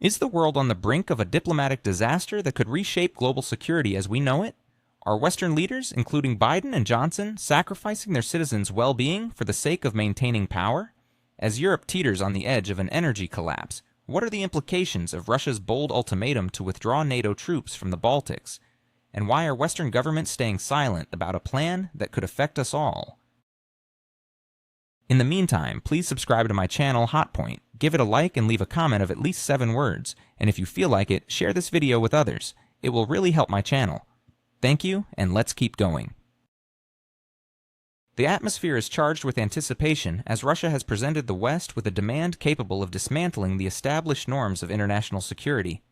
Is the world on the brink of a diplomatic disaster that could reshape global security as we know it? Are Western leaders, including Biden and Johnson, sacrificing their citizens' well-being for the sake of maintaining power? As Europe teeters on the edge of an energy collapse, what are the implications of Russia's bold ultimatum to withdraw NATO troops from the Baltics? And why are Western governments staying silent about a plan that could affect us all? In the meantime, please subscribe to my channel, HotPoint, give it a like and leave a comment of at least 7 words, and if you feel like it, share this video with others. It will really help my channel. Thank you, and let's keep going. The atmosphere is charged with anticipation as Russia has presented the West with a demand capable of dismantling the established norms of international security.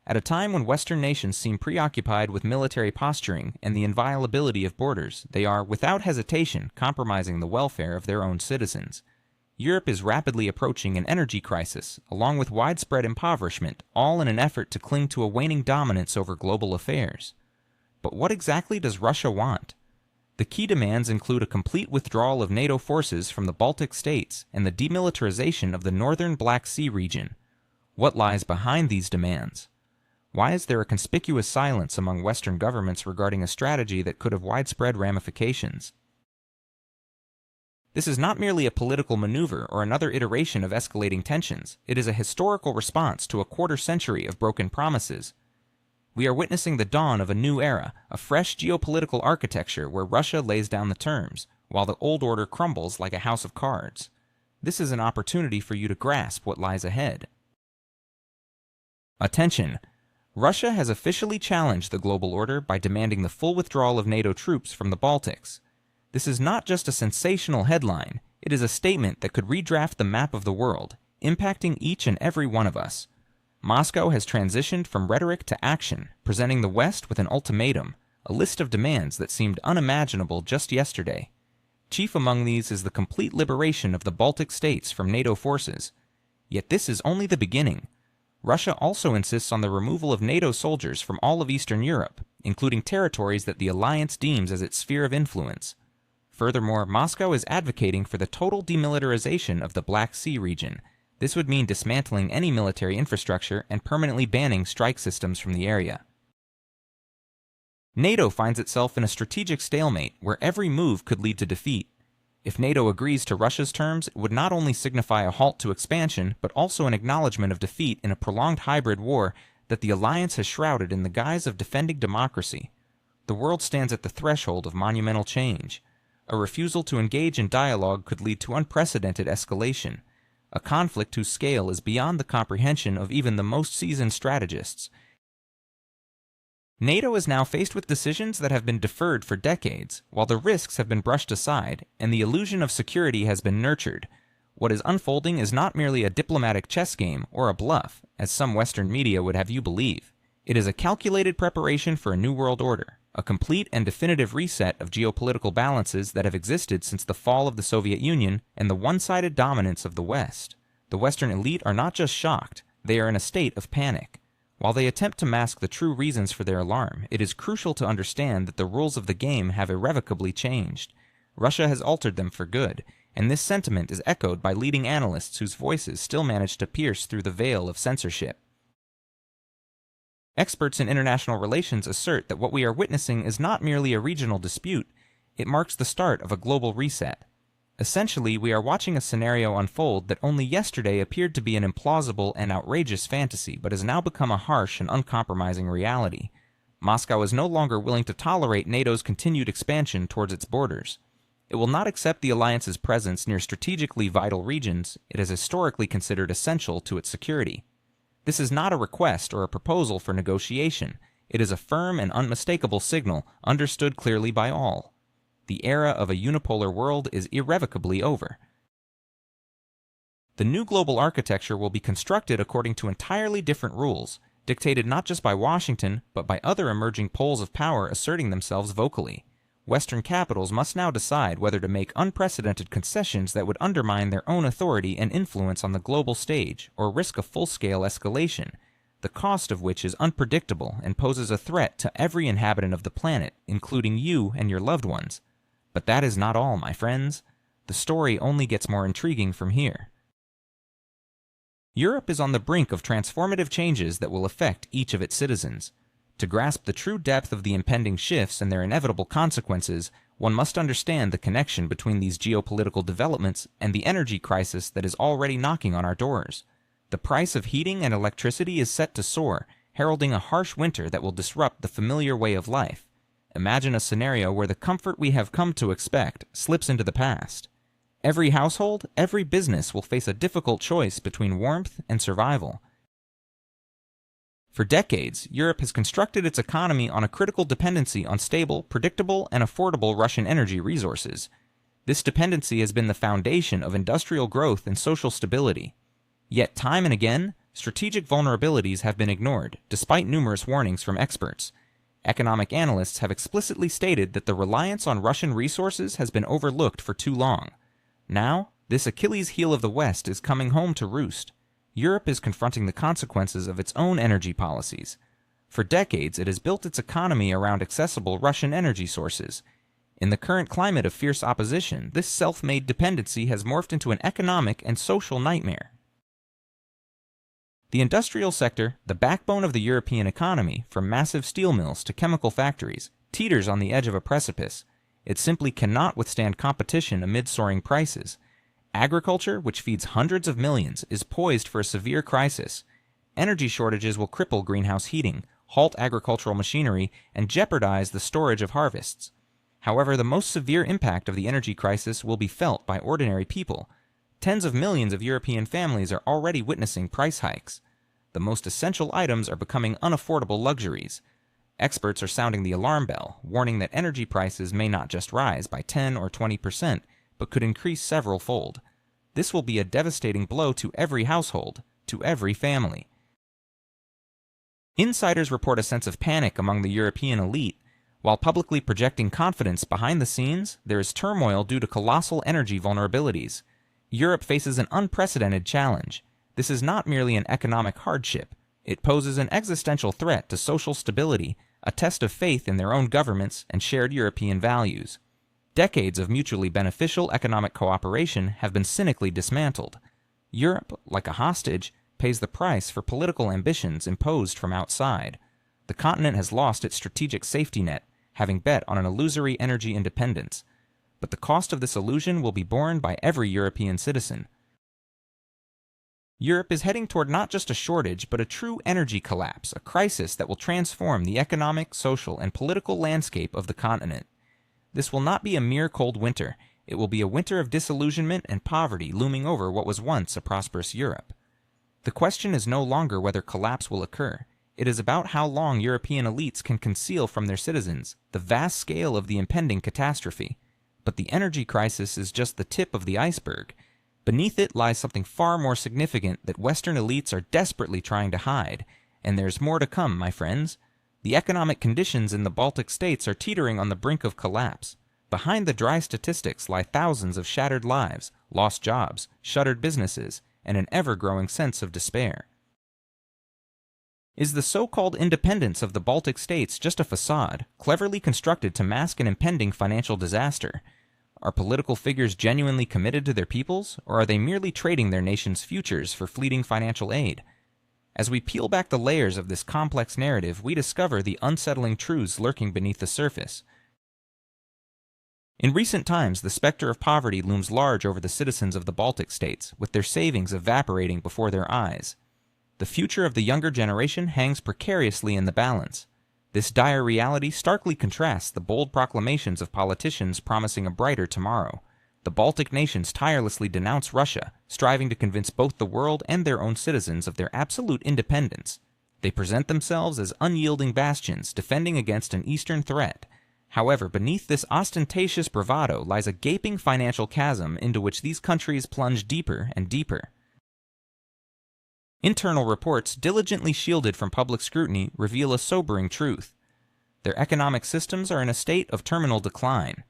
At a time when Western nations seem preoccupied with military posturing and the inviolability of borders, they are, without hesitation, compromising the welfare of their own citizens. Europe is rapidly approaching an energy crisis, along with widespread impoverishment, all in an effort to cling to a waning dominance over global affairs. But what exactly does Russia want? The key demands include a complete withdrawal of NATO forces from the Baltic states and the demilitarization of the northern Black Sea region. What lies behind these demands? Why is there a conspicuous silence among Western governments regarding a strategy that could have widespread ramifications? This is not merely a political maneuver or another iteration of escalating tensions. It is a historical response to a quarter-century of broken promises. We are witnessing the dawn of a new era, a fresh geopolitical architecture where Russia lays down the terms, while the old order crumbles like a house of cards. This is an opportunity for you to grasp what lies ahead. Attention! Russia has officially challenged the global order by demanding the full withdrawal of NATO troops from the Baltics. This is not just a sensational headline, it is a statement that could redraft the map of the world, impacting each and every one of us. Moscow has transitioned from rhetoric to action, presenting the West with an ultimatum, a list of demands that seemed unimaginable just yesterday. Chief among these is the complete liberation of the Baltic states from NATO forces. Yet this is only the beginning. Russia also insists on the removal of NATO soldiers from all of Eastern Europe, including territories that the alliance deems as its sphere of influence. Furthermore, Moscow is advocating for the total demilitarization of the Black Sea region. This would mean dismantling any military infrastructure and permanently banning strike systems from the area. NATO finds itself in a strategic stalemate where every move could lead to defeat. If NATO agrees to Russia's terms, it would not only signify a halt to expansion, but also an acknowledgement of defeat in a prolonged hybrid war that the alliance has shrouded in the guise of defending democracy. The world stands at the threshold of monumental change. A refusal to engage in dialogue could lead to unprecedented escalation, a conflict whose scale is beyond the comprehension of even the most seasoned strategists. NATO is now faced with decisions that have been deferred for decades, while the risks have been brushed aside, and the illusion of security has been nurtured. What is unfolding is not merely a diplomatic chess game or a bluff, as some Western media would have you believe. It is a calculated preparation for a new world order, a complete and definitive reset of geopolitical balances that have existed since the fall of the Soviet Union and the one-sided dominance of the West. The Western elite are not just shocked, they are in a state of panic. While they attempt to mask the true reasons for their alarm, it is crucial to understand that the rules of the game have irrevocably changed. Russia has altered them for good, and this sentiment is echoed by leading analysts whose voices still manage to pierce through the veil of censorship. Experts in international relations assert that what we are witnessing is not merely a regional dispute, it marks the start of a global reset. Essentially, we are watching a scenario unfold that only yesterday appeared to be an implausible and outrageous fantasy, but has now become a harsh and uncompromising reality. Moscow is no longer willing to tolerate NATO's continued expansion towards its borders. It will not accept the alliance's presence near strategically vital regions it has historically considered essential to its security. This is not a request or a proposal for negotiation. It is a firm and unmistakable signal, understood clearly by all. The era of a unipolar world is irrevocably over. The new global architecture will be constructed according to entirely different rules, dictated not just by Washington, but by other emerging poles of power asserting themselves vocally. Western capitals must now decide whether to make unprecedented concessions that would undermine their own authority and influence on the global stage, or risk a full-scale escalation, the cost of which is unpredictable and poses a threat to every inhabitant of the planet, including you and your loved ones. But that is not all, my friends. The story only gets more intriguing from here. Europe is on the brink of transformative changes that will affect each of its citizens. To grasp the true depth of the impending shifts and their inevitable consequences, one must understand the connection between these geopolitical developments and the energy crisis that is already knocking on our doors. The price of heating and electricity is set to soar, heralding a harsh winter that will disrupt the familiar way of life. Imagine a scenario where the comfort we have come to expect slips into the past. Every household, every business will face a difficult choice between warmth and survival. For decades, Europe has constructed its economy on a critical dependency on stable, predictable, and affordable Russian energy resources. This dependency has been the foundation of industrial growth and social stability. Yet time and again, strategic vulnerabilities have been ignored, despite numerous warnings from experts. Economic analysts have explicitly stated that the reliance on Russian resources has been overlooked for too long. Now, this Achilles heel of the West is coming home to roost. Europe is confronting the consequences of its own energy policies. For decades, it has built its economy around accessible Russian energy sources. In the current climate of fierce opposition, this self-made dependency has morphed into an economic and social nightmare. The industrial sector, the backbone of the European economy, from massive steel mills to chemical factories, teeters on the edge of a precipice. It simply cannot withstand competition amid soaring prices. Agriculture, which feeds hundreds of millions, is poised for a severe crisis. Energy shortages will cripple greenhouse heating, halt agricultural machinery, and jeopardize the storage of harvests. However, the most severe impact of the energy crisis will be felt by ordinary people. Tens of millions of European families are already witnessing price hikes. The most essential items are becoming unaffordable luxuries. Experts are sounding the alarm bell, warning that energy prices may not just rise by 10 or 20%, but could increase several-fold. This will be a devastating blow to every household, to every family. Insiders report a sense of panic among the European elite. While publicly projecting confidence behind the scenes, there is turmoil due to colossal energy vulnerabilities. Europe faces an unprecedented challenge. This is not merely an economic hardship. It poses an existential threat to social stability, a test of faith in their own governments and shared European values. Decades of mutually beneficial economic cooperation have been cynically dismantled. Europe, like a hostage, pays the price for political ambitions imposed from outside. The continent has lost its strategic safety net, having bet on an illusory energy independence. But the cost of this illusion will be borne by every European citizen. Europe is heading toward not just a shortage, but a true energy collapse, a crisis that will transform the economic, social, and political landscape of the continent. This will not be a mere cold winter. It will be a winter of disillusionment and poverty looming over what was once a prosperous Europe. The question is no longer whether collapse will occur. It is about how long European elites can conceal from their citizens the vast scale of the impending catastrophe. But the energy crisis is just the tip of the iceberg. Beneath it lies something far more significant that Western elites are desperately trying to hide. And there's more to come, my friends. The economic conditions in the Baltic states are teetering on the brink of collapse. Behind the dry statistics lie thousands of shattered lives, lost jobs, shuttered businesses, and an ever-growing sense of despair. Is the so-called independence of the Baltic states just a facade, cleverly constructed to mask an impending financial disaster? Are political figures genuinely committed to their peoples, or are they merely trading their nation's futures for fleeting financial aid? As we peel back the layers of this complex narrative, we discover the unsettling truths lurking beneath the surface. In recent times, the specter of poverty looms large over the citizens of the Baltic states, with their savings evaporating before their eyes. The future of the younger generation hangs precariously in the balance. This dire reality starkly contrasts the bold proclamations of politicians promising a brighter tomorrow. The Baltic nations tirelessly denounce Russia, striving to convince both the world and their own citizens of their absolute independence. They present themselves as unyielding bastions, defending against an eastern threat. However, beneath this ostentatious bravado lies a gaping financial chasm into which these countries plunge deeper and deeper. Internal reports, diligently shielded from public scrutiny, reveal a sobering truth. Their economic systems are in a state of terminal decline.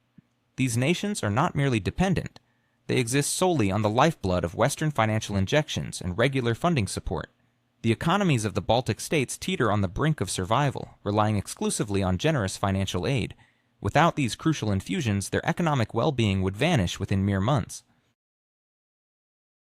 These nations are not merely dependent. They exist solely on the lifeblood of Western financial injections and regular funding support. The economies of the Baltic states teeter on the brink of survival, relying exclusively on generous financial aid. Without these crucial infusions, their economic well-being would vanish within mere months.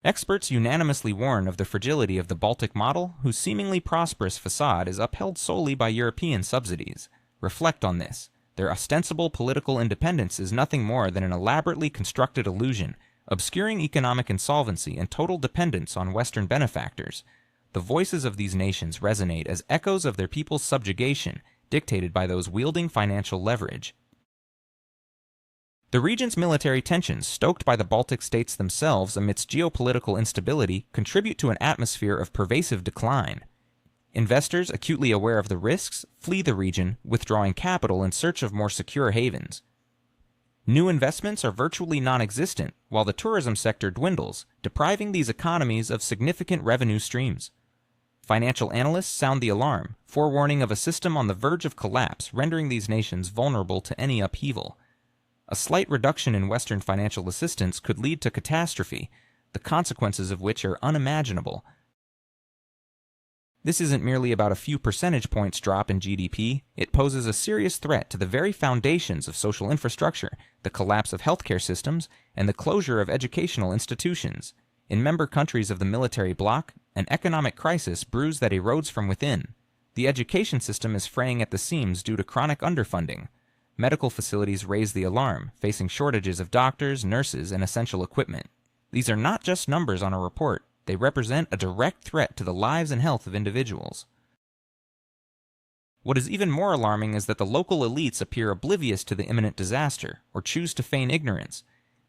Experts unanimously warn of the fragility of the Baltic model, whose seemingly prosperous facade is upheld solely by European subsidies. Reflect on this. Their ostensible political independence is nothing more than an elaborately constructed illusion, obscuring economic insolvency and total dependence on Western benefactors. The voices of these nations resonate as echoes of their people's subjugation, dictated by those wielding financial leverage. The region's military tensions, stoked by the Baltic states themselves amidst geopolitical instability, contribute to an atmosphere of pervasive decline. Investors, acutely aware of the risks, flee the region, withdrawing capital in search of more secure havens. New investments are virtually non-existent, while the tourism sector dwindles, depriving these economies of significant revenue streams. Financial analysts sound the alarm, forewarning of a system on the verge of collapse, rendering these nations vulnerable to any upheaval. A slight reduction in Western financial assistance could lead to catastrophe, the consequences of which are unimaginable. This isn't merely about a few percentage points drop in GDP, it poses a serious threat to the very foundations of social infrastructure, the collapse of healthcare systems, and the closure of educational institutions. In member countries of the military bloc, an economic crisis brews that erodes from within. The education system is fraying at the seams due to chronic underfunding. Medical facilities raise the alarm, facing shortages of doctors, nurses, and essential equipment. These are not just numbers on a report. They represent a direct threat to the lives and health of individuals. What is even more alarming is that the local elites appear oblivious to the imminent disaster, or choose to feign ignorance.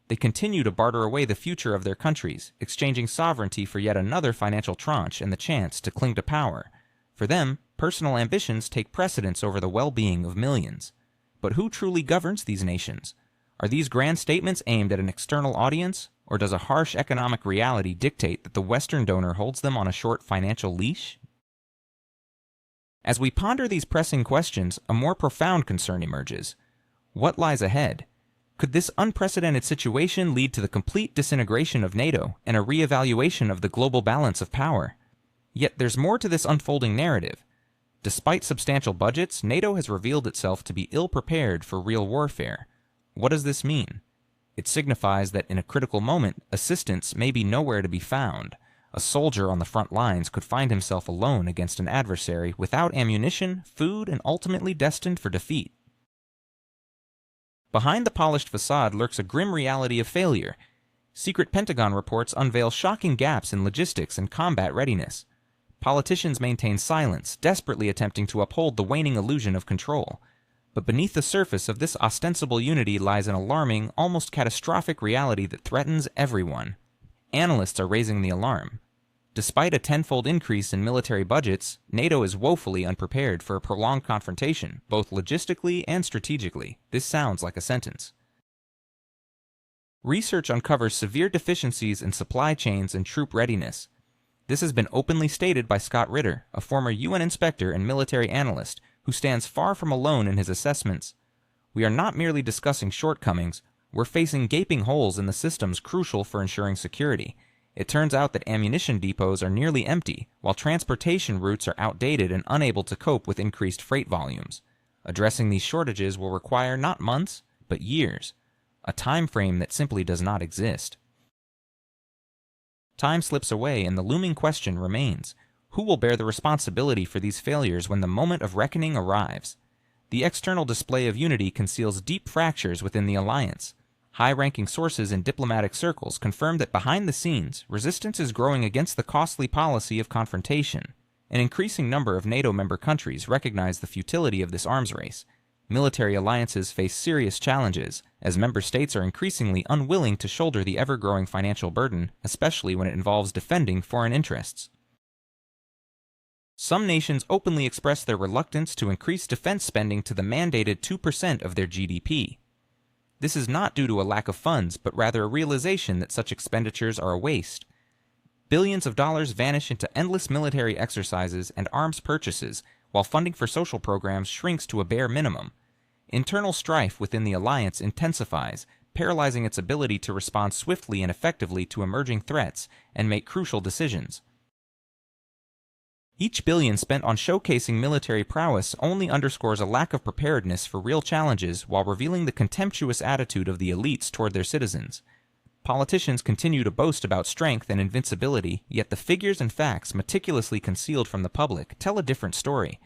They continue to barter away the future of their countries, exchanging sovereignty for yet another financial tranche and the chance to cling to power. For them, personal ambitions take precedence over the well-being of millions. But who truly governs these nations? Are these grand statements aimed at an external audience, or does a harsh economic reality dictate that the Western donor holds them on a short financial leash? As we ponder these pressing questions, a more profound concern emerges. What lies ahead? Could this unprecedented situation lead to the complete disintegration of NATO and a re-evaluation of the global balance of power? Yet there's more to this unfolding narrative. Despite substantial budgets, NATO has revealed itself to be ill-prepared for real warfare. What does this mean? It signifies that in a critical moment, assistance may be nowhere to be found. A soldier on the front lines could find himself alone against an adversary without ammunition, food, and ultimately destined for defeat. Behind the polished facade lurks a grim reality of failure. Secret Pentagon reports unveil shocking gaps in logistics and combat readiness. Politicians maintain silence, desperately attempting to uphold the waning illusion of control. But beneath the surface of this ostensible unity lies an alarming, almost catastrophic reality that threatens everyone. Analysts are raising the alarm. Despite a tenfold increase in military budgets, NATO is woefully unprepared for a prolonged confrontation, both logistically and strategically. This sounds like a sentence. Research uncovers severe deficiencies in supply chains and troop readiness. This has been openly stated by Scott Ritter, a former UN inspector and military analyst, who stands far from alone in his assessments. We are not merely discussing shortcomings, we're facing gaping holes in the systems crucial for ensuring security. It turns out that ammunition depots are nearly empty, while transportation routes are outdated and unable to cope with increased freight volumes. Addressing these shortages will require not months, but years, a time frame that simply does not exist. Time slips away and the looming question remains. Who will bear the responsibility for these failures when the moment of reckoning arrives? The external display of unity conceals deep fractures within the alliance. High-ranking sources in diplomatic circles confirm that behind the scenes, resistance is growing against the costly policy of confrontation. An increasing number of NATO member countries recognize the futility of this arms race. Military alliances face serious challenges, as member states are increasingly unwilling to shoulder the ever-growing financial burden, especially when it involves defending foreign interests. Some nations openly express their reluctance to increase defense spending to the mandated 2% of their GDP. This is not due to a lack of funds, but rather a realization that such expenditures are a waste. Billions of dollars vanish into endless military exercises and arms purchases, while funding for social programs shrinks to a bare minimum. Internal strife within the alliance intensifies, paralyzing its ability to respond swiftly and effectively to emerging threats and make crucial decisions. Each billion spent on showcasing military prowess only underscores a lack of preparedness for real challenges while revealing the contemptuous attitude of the elites toward their citizens. Politicians continue to boast about strength and invincibility, yet the figures and facts meticulously concealed from the public tell a different story.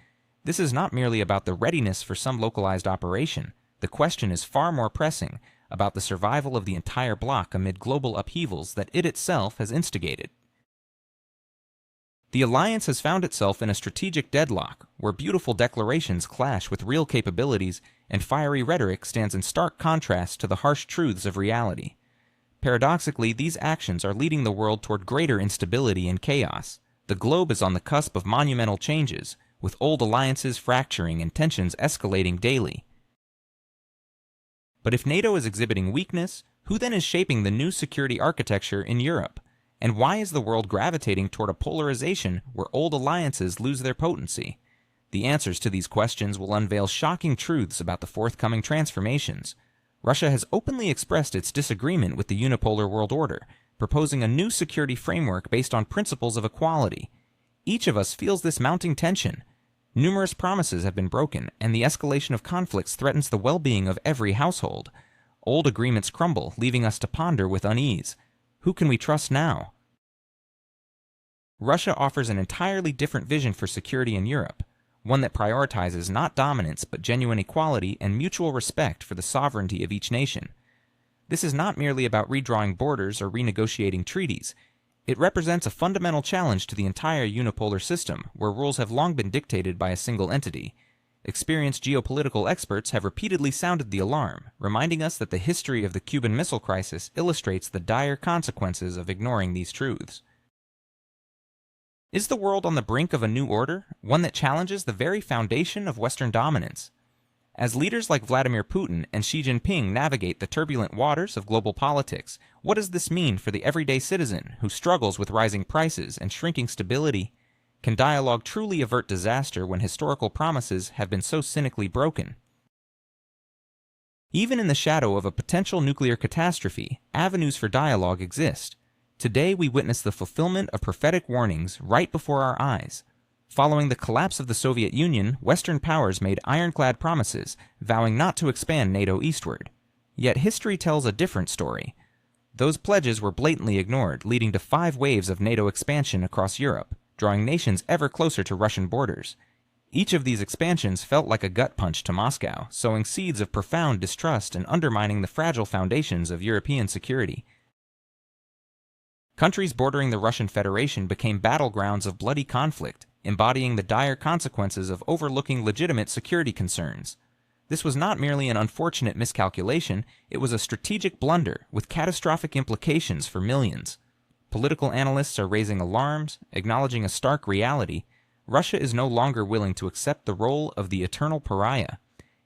This is not merely about the readiness for some localized operation. The question is far more pressing, about the survival of the entire bloc amid global upheavals that it itself has instigated. The alliance has found itself in a strategic deadlock, where beautiful declarations clash with real capabilities and fiery rhetoric stands in stark contrast to the harsh truths of reality. Paradoxically, these actions are leading the world toward greater instability and chaos. The globe is on the cusp of monumental changes, with old alliances fracturing and tensions escalating daily. But if NATO is exhibiting weakness, who then is shaping the new security architecture in Europe? And why is the world gravitating toward a polarization where old alliances lose their potency? The answers to these questions will unveil shocking truths about the forthcoming transformations. Russia has openly expressed its disagreement with the unipolar world order, proposing a new security framework based on principles of equality. Each of us feels this mounting tension. Numerous promises have been broken, and the escalation of conflicts threatens the well-being of every household. Old agreements crumble, leaving us to ponder with unease. Who can we trust now? Russia offers an entirely different vision for security in Europe, one that prioritizes not dominance but genuine equality and mutual respect for the sovereignty of each nation. This is not merely about redrawing borders or renegotiating treaties. It represents a fundamental challenge to the entire unipolar system, where rules have long been dictated by a single entity. Experienced geopolitical experts have repeatedly sounded the alarm, reminding us that the history of the Cuban Missile Crisis illustrates the dire consequences of ignoring these truths. Is the world on the brink of a new order, one that challenges the very foundation of Western dominance? As leaders like Vladimir Putin and Xi Jinping navigate the turbulent waters of global politics, what does this mean for the everyday citizen who struggles with rising prices and shrinking stability? Can dialogue truly avert disaster when historical promises have been so cynically broken? Even in the shadow of a potential nuclear catastrophe, avenues for dialogue exist. Today we witness the fulfillment of prophetic warnings right before our eyes. Following the collapse of the Soviet Union, Western powers made ironclad promises, vowing not to expand NATO eastward. Yet history tells a different story. Those pledges were blatantly ignored, leading to 5 waves of NATO expansion across Europe, drawing nations ever closer to Russian borders. Each of these expansions felt like a gut punch to Moscow, sowing seeds of profound distrust and undermining the fragile foundations of European security. Countries bordering the Russian Federation became battlegrounds of bloody conflict, embodying the dire consequences of overlooking legitimate security concerns. This was not merely an unfortunate miscalculation, it was a strategic blunder with catastrophic implications for millions. Political analysts are raising alarms, acknowledging a stark reality. Russia is no longer willing to accept the role of the eternal pariah.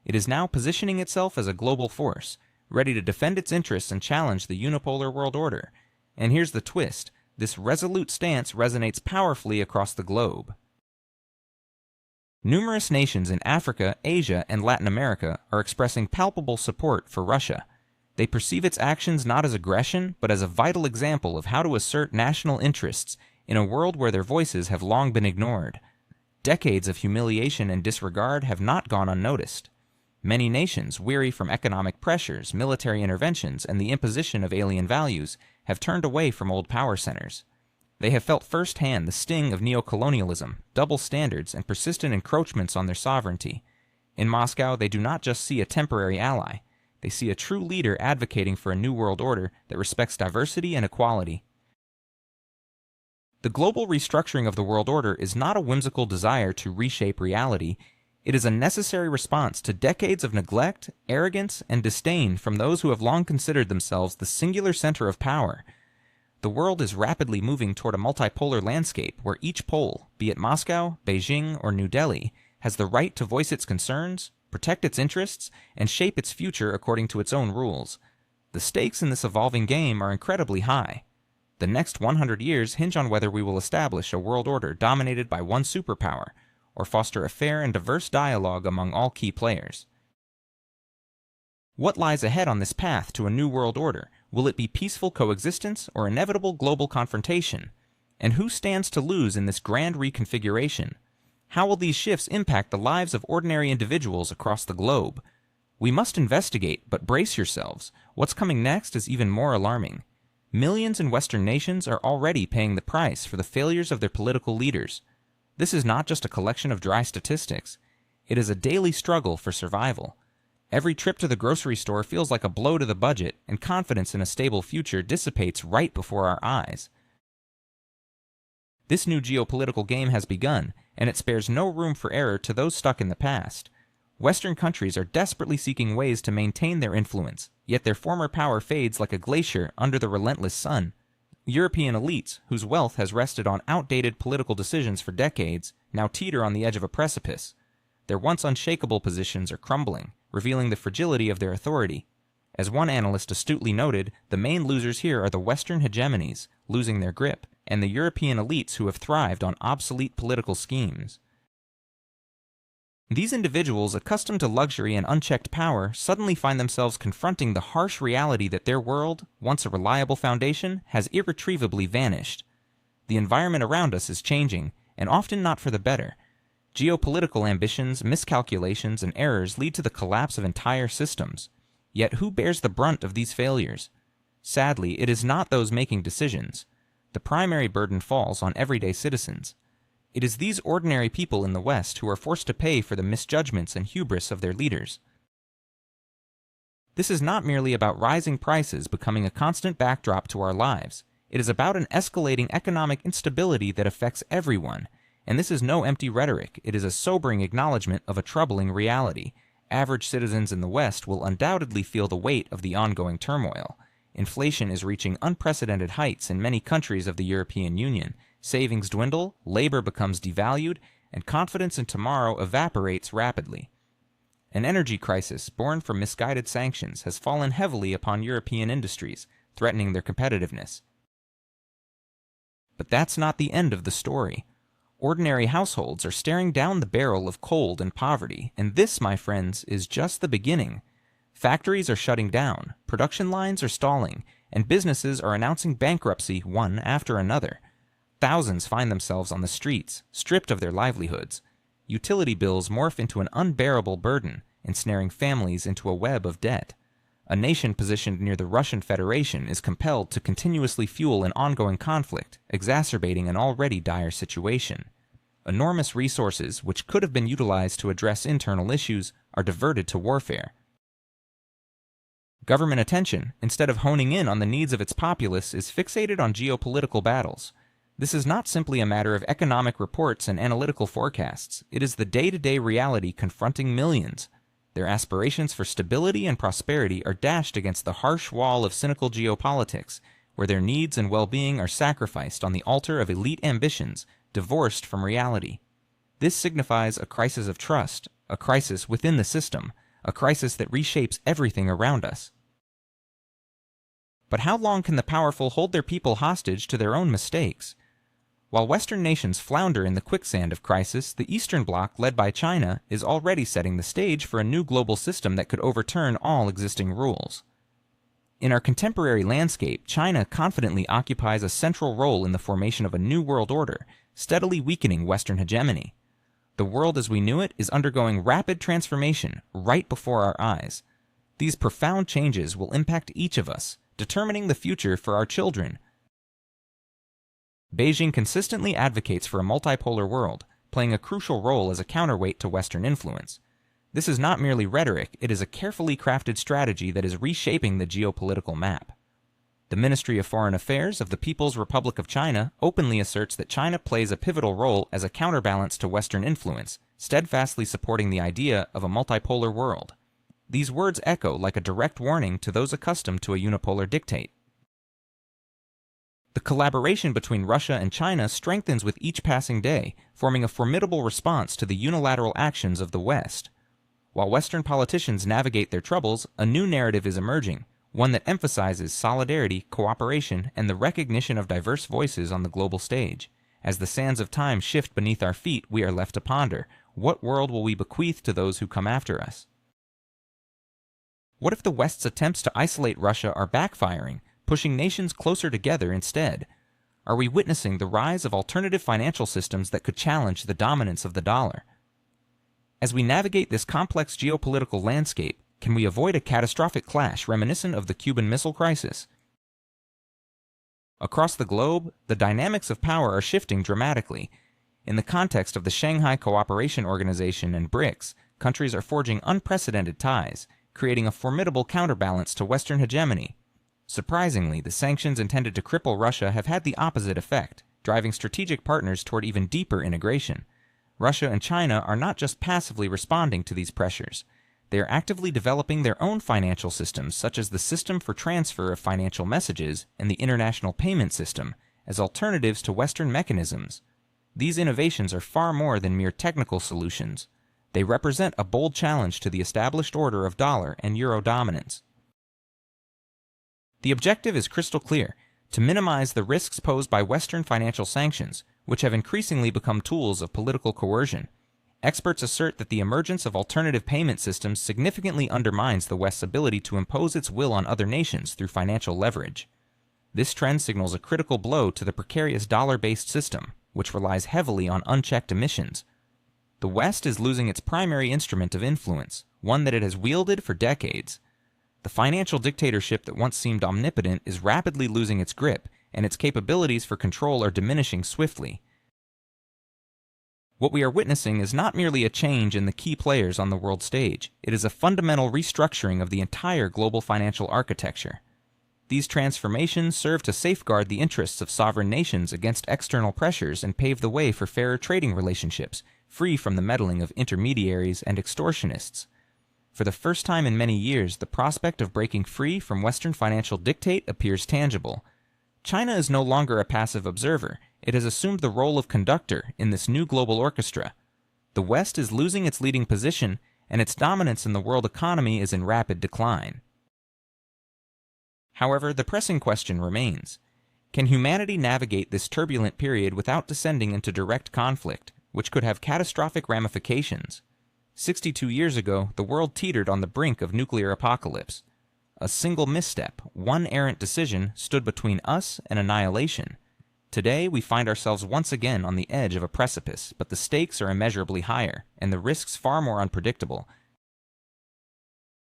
It is now positioning itself as a global force, ready to defend its interests and challenge the unipolar world order. And here's the twist: this resolute stance resonates powerfully across the globe. Numerous nations in Africa, Asia, and Latin America are expressing palpable support for Russia. They perceive its actions not as aggression, but as a vital example of how to assert national interests in a world where their voices have long been ignored. Decades of humiliation and disregard have not gone unnoticed. Many nations, weary from economic pressures, military interventions, and the imposition of alien values, have turned away from old power centers. They have felt firsthand the sting of neocolonialism, double standards, and persistent encroachments on their sovereignty. In Moscow, they do not just see a temporary ally. They see a true leader advocating for a new world order that respects diversity and equality. The global restructuring of the world order is not a whimsical desire to reshape reality. It is a necessary response to decades of neglect, arrogance, and disdain from those who have long considered themselves the singular center of power. The world is rapidly moving toward a multipolar landscape where each pole, be it Moscow, Beijing, or New Delhi, has the right to voice its concerns, protect its interests, and shape its future according to its own rules. The stakes in this evolving game are incredibly high. The next 100 years hinge on whether we will establish a world order dominated by one superpower, or foster a fair and diverse dialogue among all key players. What lies ahead on this path to a new world order? Will it be peaceful coexistence or inevitable global confrontation? And who stands to lose in this grand reconfiguration? How will these shifts impact the lives of ordinary individuals across the globe? We must investigate, but brace yourselves. What's coming next is even more alarming. Millions in Western nations are already paying the price for the failures of their political leaders. This is not just a collection of dry statistics. It is a daily struggle for survival. Every trip to the grocery store feels like a blow to the budget, and confidence in a stable future dissipates right before our eyes. This new geopolitical game has begun, and it spares no room for error to those stuck in the past. Western countries are desperately seeking ways to maintain their influence, yet their former power fades like a glacier under the relentless sun. European elites, whose wealth has rested on outdated political decisions for decades, now teeter on the edge of a precipice. Their once unshakable positions are crumbling, revealing the fragility of their authority. As one analyst astutely noted, the main losers here are the Western hegemonies, losing their grip, and the European elites who have thrived on obsolete political schemes. These individuals, accustomed to luxury and unchecked power, suddenly find themselves confronting the harsh reality that their world, once a reliable foundation, has irretrievably vanished. The environment around us is changing, and often not for the better. Geopolitical ambitions, miscalculations, and errors lead to the collapse of entire systems. Yet who bears the brunt of these failures? Sadly, it is not those making decisions. The primary burden falls on everyday citizens. It is these ordinary people in the West who are forced to pay for the misjudgments and hubris of their leaders. This is not merely about rising prices becoming a constant backdrop to our lives. It is about an escalating economic instability that affects everyone. And this is no empty rhetoric. It is a sobering acknowledgement of a troubling reality. Average citizens in the West will undoubtedly feel the weight of the ongoing turmoil. Inflation is reaching unprecedented heights in many countries of the European Union. Savings dwindle, labor becomes devalued, and confidence in tomorrow evaporates rapidly. An energy crisis born from misguided sanctions has fallen heavily upon European industries, threatening their competitiveness. But that's not the end of the story. Ordinary households are staring down the barrel of cold and poverty, and this, my friends, is just the beginning. Factories are shutting down, production lines are stalling, and businesses are announcing bankruptcy one after another. Thousands find themselves on the streets, stripped of their livelihoods. Utility bills morph into an unbearable burden, ensnaring families into a web of debt. A nation positioned near the Russian Federation is compelled to continuously fuel an ongoing conflict, exacerbating an already dire situation. Enormous resources, which could have been utilized to address internal issues, are diverted to warfare. Government attention, instead of honing in on the needs of its populace, is fixated on geopolitical battles. This is not simply a matter of economic reports and analytical forecasts. It is the day-to-day reality confronting millions. Their aspirations for stability and prosperity are dashed against the harsh wall of cynical geopolitics, where their needs and well-being are sacrificed on the altar of elite ambitions, divorced from reality. This signifies a crisis of trust, a crisis within the system, a crisis that reshapes everything around us. But how long can the powerful hold their people hostage to their own mistakes? While Western nations flounder in the quicksand of crisis, the Eastern Bloc, led by China, is already setting the stage for a new global system that could overturn all existing rules. In our contemporary landscape, China confidently occupies a central role in the formation of a new world order, steadily weakening Western hegemony. The world as we knew it is undergoing rapid transformation right before our eyes. These profound changes will impact each of us, determining the future for our children. Beijing consistently advocates for a multipolar world, playing a crucial role as a counterweight to Western influence. This is not merely rhetoric, it is a carefully crafted strategy that is reshaping the geopolitical map. The Ministry of Foreign Affairs of the People's Republic of China openly asserts that China plays a pivotal role as a counterbalance to Western influence, steadfastly supporting the idea of a multipolar world. These words echo like a direct warning to those accustomed to a unipolar dictate. The collaboration between Russia and China strengthens with each passing day, forming a formidable response to the unilateral actions of the West. While Western politicians navigate their troubles, a new narrative is emerging, one that emphasizes solidarity, cooperation, and the recognition of diverse voices on the global stage. As the sands of time shift beneath our feet, we are left to ponder, what world will we bequeath to those who come after us? What if the West's attempts to isolate Russia are backfiring, pushing nations closer together instead? Are we witnessing the rise of alternative financial systems that could challenge the dominance of the dollar? As we navigate this complex geopolitical landscape, can we avoid a catastrophic clash reminiscent of the Cuban Missile Crisis? Across the globe, the dynamics of power are shifting dramatically. In the context of the Shanghai Cooperation Organization and BRICS, countries are forging unprecedented ties, creating a formidable counterbalance to Western hegemony. Surprisingly, the sanctions intended to cripple Russia have had the opposite effect, driving strategic partners toward even deeper integration. Russia and China are not just passively responding to these pressures. They are actively developing their own financial systems, such as the System for Transfer of Financial Messages and the International Payment System, as alternatives to Western mechanisms. These innovations are far more than mere technical solutions. They represent a bold challenge to the established order of dollar and euro dominance. The objective is crystal clear: to minimize the risks posed by Western financial sanctions, which have increasingly become tools of political coercion. Experts assert that the emergence of alternative payment systems significantly undermines the West's ability to impose its will on other nations through financial leverage. This trend signals a critical blow to the precarious dollar-based system, which relies heavily on unchecked emissions. The West is losing its primary instrument of influence, one that it has wielded for decades. The financial dictatorship that once seemed omnipotent is rapidly losing its grip, and its capabilities for control are diminishing swiftly. What we are witnessing is not merely a change in the key players on the world stage, it is a fundamental restructuring of the entire global financial architecture. These transformations serve to safeguard the interests of sovereign nations against external pressures and pave the way for fairer trading relationships, free from the meddling of intermediaries and extortionists. For the first time in many years, the prospect of breaking free from Western financial dictate appears tangible. China is no longer a passive observer. It has assumed the role of conductor in this new global orchestra. The West is losing its leading position, and its dominance in the world economy is in rapid decline. However, the pressing question remains: can humanity navigate this turbulent period without descending into direct conflict, which could have catastrophic ramifications? 62 years ago, the world teetered on the brink of nuclear apocalypse. A single misstep, one errant decision, stood between us and annihilation. Today, we find ourselves once again on the edge of a precipice, but the stakes are immeasurably higher, and the risks far more unpredictable.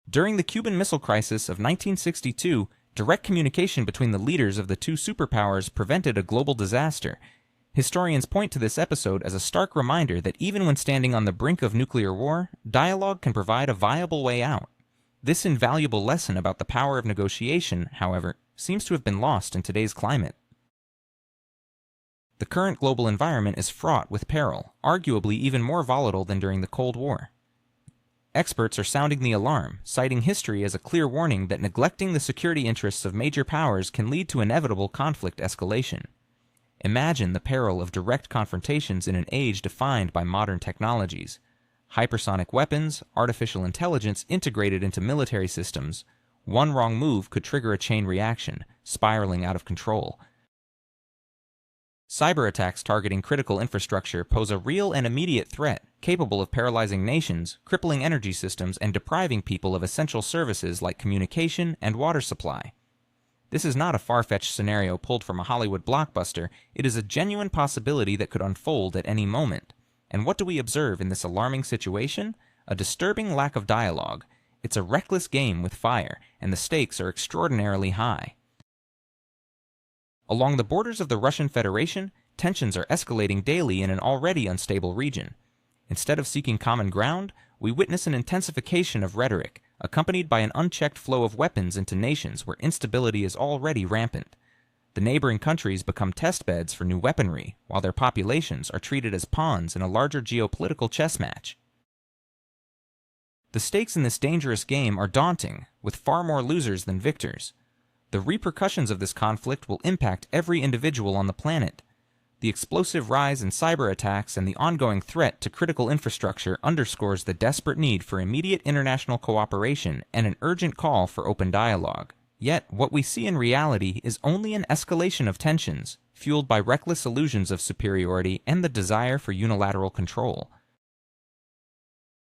During the Cuban Missile Crisis of 1962, direct communication between the leaders of the two superpowers prevented a global disaster. Historians point to this episode as a stark reminder that even when standing on the brink of nuclear war, dialogue can provide a viable way out. This invaluable lesson about the power of negotiation, however, seems to have been lost in today's climate. The current global environment is fraught with peril, arguably even more volatile than during the Cold War. Experts are sounding the alarm, citing history as a clear warning that neglecting the security interests of major powers can lead to inevitable conflict escalation. Imagine the peril of direct confrontations in an age defined by modern technologies. Hypersonic weapons, artificial intelligence integrated into military systems. One wrong move could trigger a chain reaction, spiraling out of control. Cyber attacks targeting critical infrastructure pose a real and immediate threat, capable of paralyzing nations, crippling energy systems, and depriving people of essential services like communication and water supply. This is not a far-fetched scenario pulled from a Hollywood blockbuster. It is a genuine possibility that could unfold at any moment. And what do we observe in this alarming situation? A disturbing lack of dialogue. It's a reckless game with fire, and the stakes are extraordinarily high. Along the borders of the Russian Federation, tensions are escalating daily in an already unstable region. Instead of seeking common ground, we witness an intensification of rhetoric, accompanied by an unchecked flow of weapons into nations where instability is already rampant. The neighboring countries become testbeds for new weaponry, while their populations are treated as pawns in a larger geopolitical chess match. The stakes in this dangerous game are daunting, with far more losers than victors. The repercussions of this conflict will impact every individual on the planet. The explosive rise in cyber attacks and the ongoing threat to critical infrastructure underscores the desperate need for immediate international cooperation and an urgent call for open dialogue. Yet, what we see in reality is only an escalation of tensions, fueled by reckless illusions of superiority and the desire for unilateral control.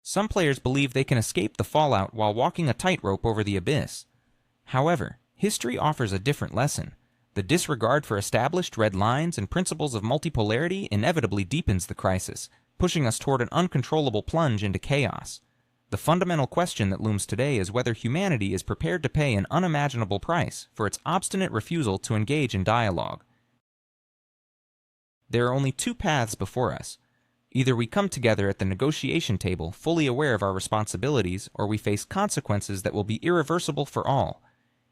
Some players believe they can escape the fallout while walking a tightrope over the abyss. However, history offers a different lesson. The disregard for established red lines and principles of multipolarity inevitably deepens the crisis, pushing us toward an uncontrollable plunge into chaos. The fundamental question that looms today is whether humanity is prepared to pay an unimaginable price for its obstinate refusal to engage in dialogue. There are only two paths before us. Either we come together at the negotiation table fully aware of our responsibilities, or we face consequences that will be irreversible for all.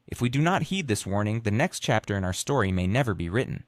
If we do not heed this warning, the next chapter in our story may never be written.